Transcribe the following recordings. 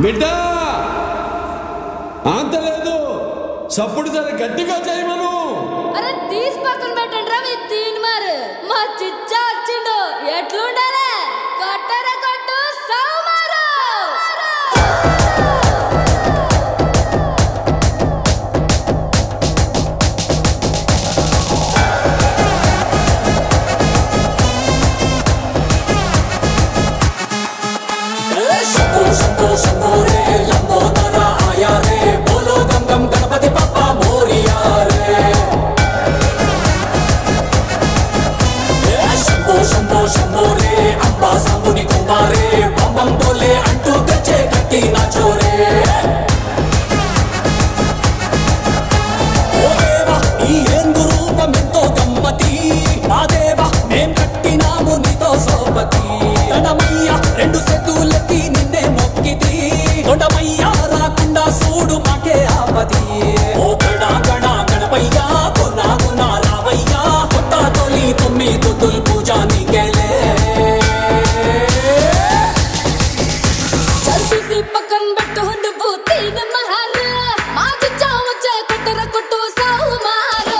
బిడ్డ అంతలేదు, సప్పుడు జర గట్టిగా చేయమను. అరే తీసి పక్కన పెట్టండి రా, మీరు తీని మారు. మా చిచ్చా వచ్చిండు, ఎట్లుండాలే? కొట్టర కొట్టు సౌమారు. गणपति पप्पा मोरिया रे, शंभो शंभो शंभो रे, अंबा सांबुनी कुमारे, बम बम बोले अंटू तेचे गट्टी नाचो रे. ओ देवा ई ఏందు రూపమెంతో గమ్మతి, మా దేవా మేం కట్టినాము నీతో సోపతి. రణమయ్య రెండు సెతులెత్తి నిన్నే మొక్కితి, కొండమయ్య రాకుండా సూడు మాకే ఆపతి. ఓ గణ గణ గణపయ్య గునా గునా రావయ్య, కొత్త తొలి తొమ్మిది తుల్ పూజ నీకేలే. చల్తీసి పక్కన పెట్టు నువ్వు తీని మహారు. మా చిచ్చా వచ్చే కొట్టర కొట్టు సౌమారు.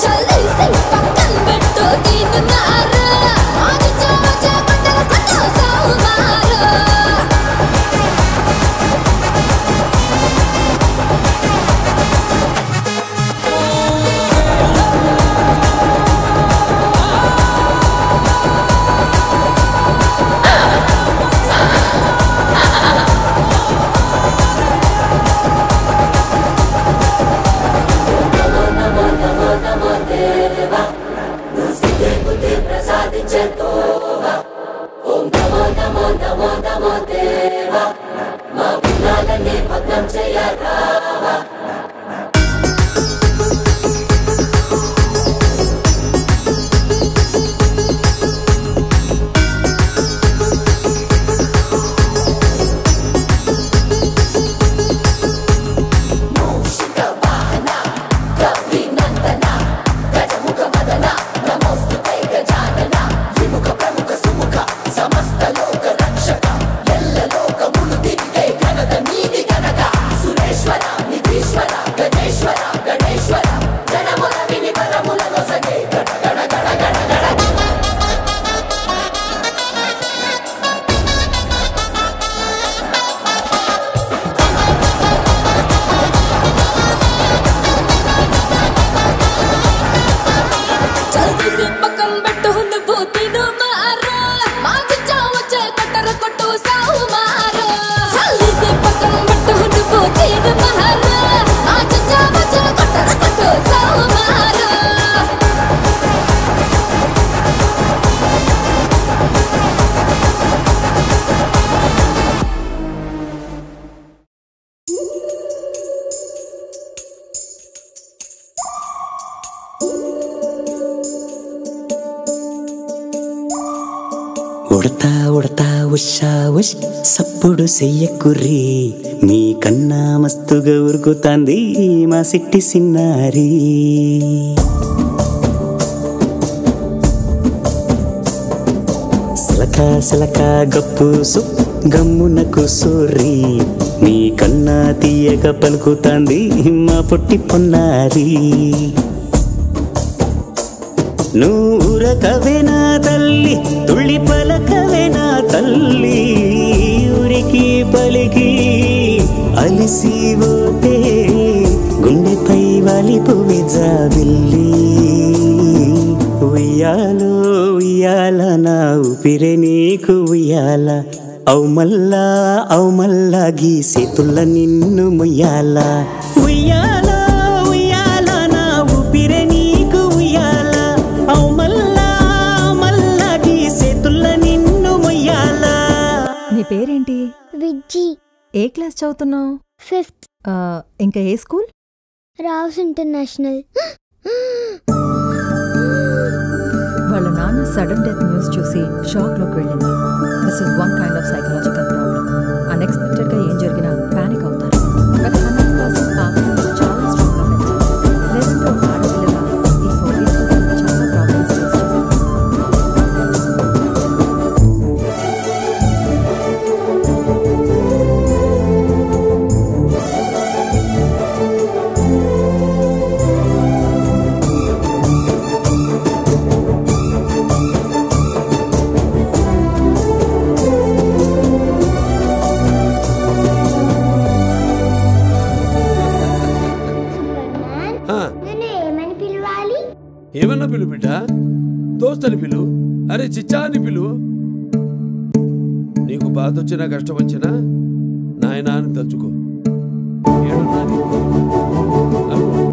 చల్తీసి పక్కన పెట్టు తీని మహారు. మా చిచ్చా వచ్చే కొట్టర కొట్టు సౌమారు. చల్తీసి పక్కన పెట్టు నువ్వు తీని మహారు. మా చిచ్చా వచ్చే కొట్టర కొట్టు సౌమారు. చల్తీసి పక్కన పెట్టు నువ్వు తీని మహారు. మా చిచ్చా వచ్చే కొట్టర కొట్టు సౌమారు. ఉడతా ఉడతా ఉషా ఉష్ సప్పుడు చెయ్యకుర్రి, మీ కన్నా మస్తుగా ఉరుకుతాంది మా సిట్టి సిన్నారి. సిలక సిలక గప్పుసు గమ్మునకు సోర్రి, మీ కన్నా తీయక పలుకుతాంది మా పొట్టి పొన్నారి. నూరకవేనా తల్లి తుళ్ళి పలకవేనా తల్లి, ఊరికి పలికి అలిసిపోతే గుండెపై వాలిపోవే జాబిల్లి. ఉయ్యాలో ఉయ్యాల నా ఊపిరే నీకు ఉయ్యాల, అవు మల్లా గీసేతుల్ల నిన్ను ముయ్యాల. ఉయ్యాల ఉయ్యాల నా ఊపిరే నీకు ఉయ్యాల, అవు మల్లా గీసేతుల్ల నిన్ను ముయ్యాల. నీ పేరేంటి? విజ్జి. ఏ క్లాస్ చదువుతున్నావు? 5th. ఇంకా ఏ స్కూల్? రావ్స్ ఇంటర్నేషనల్. వాళ్ళ నాన్న సడన్ డెత్ న్యూస్ చూసి షాక్లోకి వెళ్ళింది. This is one kind of psychological problem. అన్ఎక్స్పెక్టెడ్గా ఏం జరిగినా ప్యానిక్ అవుతారు. బట్ 100% ఆత్మలు చాలా స్ట్రాంగ్గా పెంచాలి. లేదంటే ఒక ఆడపిల్లగా ఈ 4 years చాలా ప్రాబ్లమ్స్ ఫేస్ చేస్తారు. ఏమన్నా పిలు బిడ్డ, దోస్తని పిలు, అరే చిచ్చా అని పిలు. నీకు బాధ వచ్చినా కష్టం వచ్చినా నాయనా అని తలుచుకో.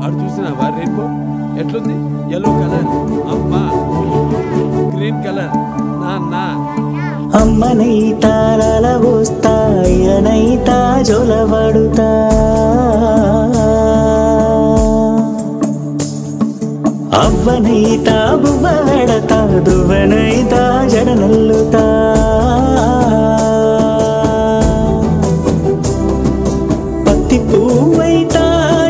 అడు చూసినా వారి రెయిన్బో ఎట్లుంది? ఎల్లో కలర్ అమ్మా, గ్రీన్ కలర్ నాన్న. అమ్మనైతా లలవోస్తా, అయ్యనైతా జొలబడుతా, అవ్వనైతా బువ్వ పెడతా, దువ్వనైతా జడనల్లుతా. పత్తి పువ్వైతా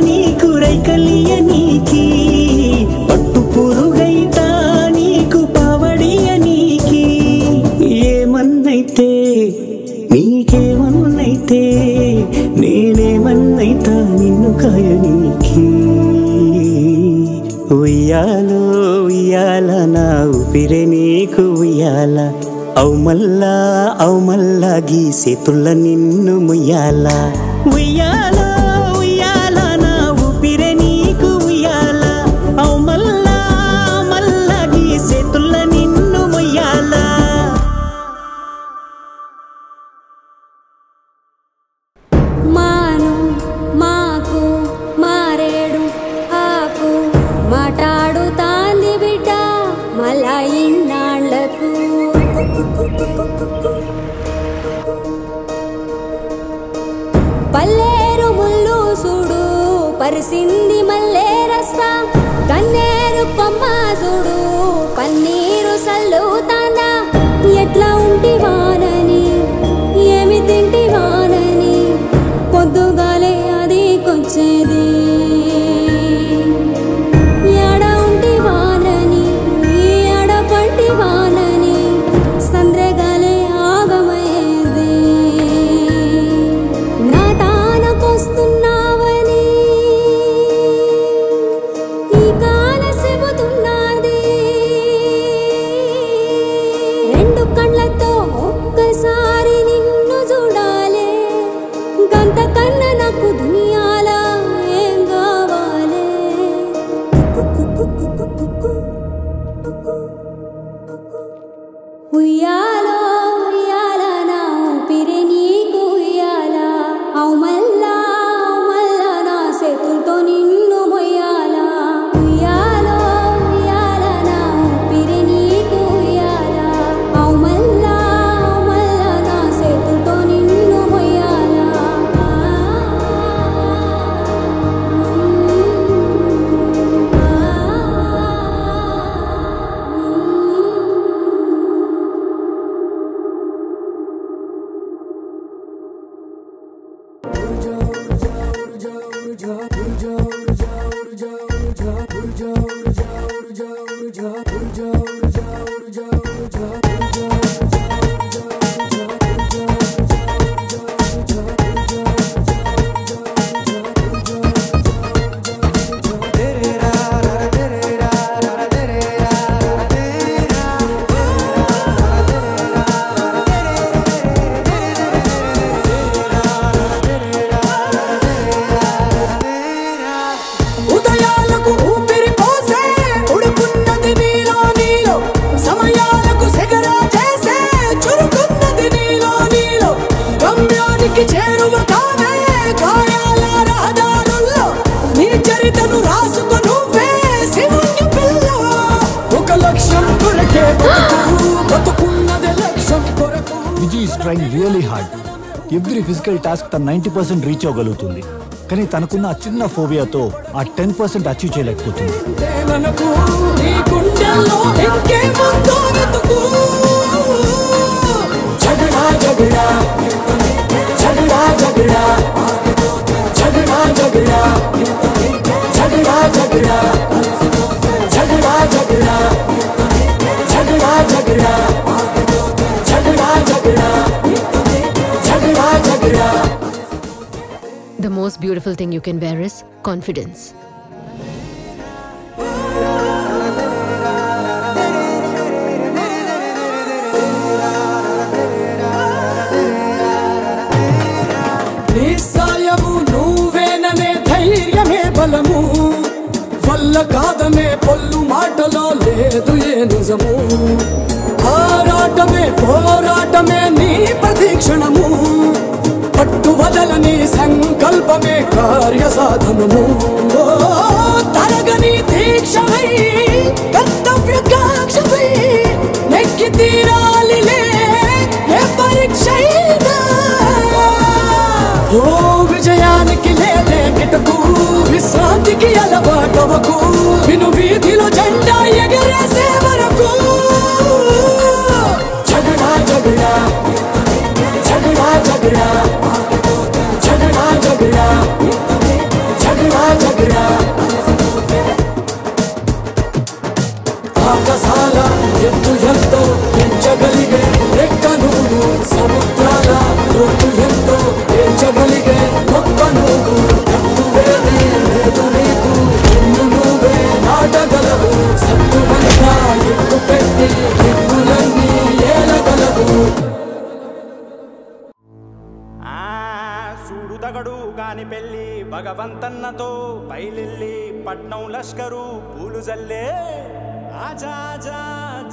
నీకు రైకలియ నీకి, పట్టు పురుగైతా నీకు పావడియ నీకి. ఏమన్నైతే నీకేమన్నైతే నేనేమన్నైతా నిన్ను కాయ నీకి. ఉయ్యాలో ఉయ్యాల నా ఊపిరే నీకు ఉయ్యాల, అవు మల్లా గీసేతుల్ల నిన్ను ముయ్యాల. ఉయ్యాలో ఉయ్యాల నా ఊపిరే నీకు ఉయ్యాల, అవు మల్లా గీసేతుల్ల నిన్ను ముయ్యాల. మాను మాకు మారేడు ఆకు మాట్లాడుతాంది బిడ్డ మళ్ళా ఇన్నాళ్లకు. పల్లేరు ముళ్ళు చూడు పరిసింది మల్లే రస్తా, కన్నేరు కొమ్మ చూడు పన్నీరు సల్లుతాందా. ఎట్లా ఉంటి వానని ఏమి తింటి వానని పొద్దుగాలే అది కొచ్చేది. ఎడ ఉంటి వానని ఎడ పంటి వానని సంద్రగాలే ఆగమయ్యేది. నా తానకొస్తున్నావని ఈ కాల చెబుతున్నది. రెండు కళ్ళతో ఒక్కసారి నిన్ను చూడాలే, గంత కన్న నాకు దునియాల ఏం కావాలే. ఉయ్యాలో ఉయ్యాల నా ఊపిరి నీకు ఉయ్యాల, అవు మల్లా నా చేతులతో నిన్ను మొయ్యాల. ఉయ్యాలో ఉయ్యాల నా ఊపిరి నీకు ఉయ్యాల, అవు మల్లా నా చేతులతో నిన్ను మొయ్యాల. ఉదయాలకు ఊపిరి పోసే ఉడుకున్నది నీలో నీలో, సమయాలకు సెగరా చేసే చురుకున్నది నీలో నీలో. గమ్యానికి చేరువ కావే గాయాల రహదారుల్లో, నీ చరితను రాసుకు నువ్వే శివుని పిల్ల. ఒక లక్ష్యం కొరకే బతుకున్నది లక్ష్యం కొరకు. Vijay is trying really hard. Every physical task తన 90% రీచ్ అవ్వగలుగుతుంది, కానీ తనకున్న ఆ చిన్న ఫోబియాతో ఆ 10% అచీవ్ చేయలేకపోతుంది. మనకు నీ గుండెల్లో ఇంకేముందో వెతుకు. झगड़ा झगड़ा झगड़ा झगड़ा झगड़ा झगड़ा झगड़ा झगड़ा झगड़ा झगड़ा झगड़ा झगड़ा झगड़ा झगड़ा झगड़ा झगड़ा. The most beautiful thing you can wear is confidence. నిస్సాయము నువ్వేననే ధైర్యమే బలము, వల్ల కాదనే పొల్లు మాటలు నిజము ఆరాటమే పోరాటమే నీ ప్రతీక్షణము పట్టు వదలని సంకల్పమే కార్య సాధనము తరగని దీక్షమై కర్తవ్య కాక్షమై నెక్కి తీరాలిలే ఏ పరీక్షైనా ఓ విజయానికి లేదే కిటకు విశ్రాంతికి అలవాటవకు విను వీధిలో జెండా ఎగరేసే వరకు జగడా జగడా జగడా జగడా జగడా జగడా జగడా జగడా ఆకాశాల ఎత్తు ఎంతో పెంచగలిగే రెక్క నువ్వు సముద్రాల లోతు ఎంతో పెంచగలిగే ఒక్క నువ్వు తక్కువేది లేదు నీకు నిన్ను నువ్వే నాటగలవు సత్తువంతా ఎక్కు పెట్టి దిక్కులన్నీ ఏలగలవు సూడు తగడు గాని పెళ్ళి భగవంతన్నతో పైలిల్లి పట్నం లష్కరు పూలు జల్లే ఆజా ఆజా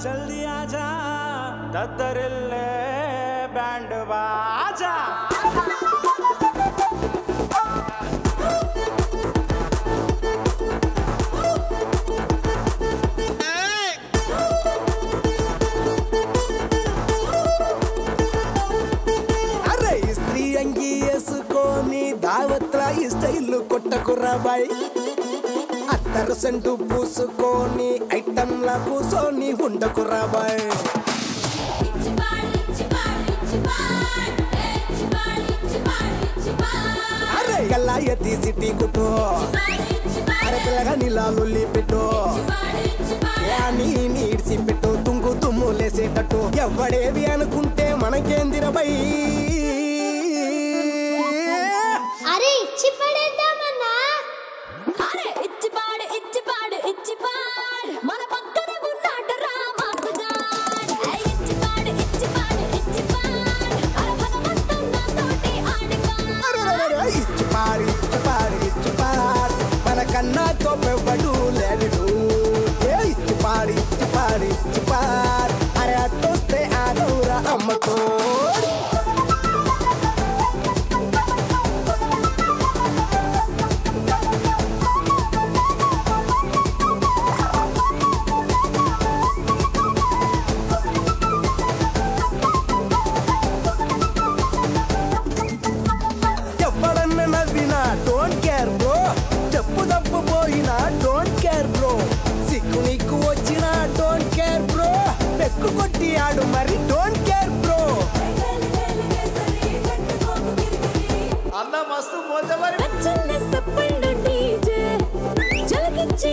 జల్దీ ఆజా దద్దరిల్లే బ్యాండ్ బాజా వేసుకొని దావత్రా ఈ స్టైల్ కొట్టకురాబాయ్ అత్తరు సెంటు పూసుకొని ఐటంలా కూసోని ఉండకురాబాయ్ అరే గల్లా ఎత్తి సిటీ కుట్టు అరే పిల్లగా నీళ్ళొల్లి పెట్టు నీడ్చి పెట్టు తుంగు తుమ్ము లేసేటట్టు ఎవడేవి అనుకుంటే మనకేందిరబై అరే ఇచ్చి పడేద్దామన్నా అరే ఇచ్చి పాడు మన పక్కన ఉన్నాడు రామాసుగాడ్ ఇచ్చి పాడు అరే భగవంతం నాతోటి ఆడుకో ఇచ్చి పాడు మన కన్నా తోపెవ్వడు లేడు ఇచ్చి పాడు అరే అట్టొస్తే ఆగవురా అమ్మతో కొట్టియాడు మరి డోంట్ కేర్ బ్రో అన్న మస్తు పోతే మరి చిన్న సప్పండు డీజే జలకిచ్చి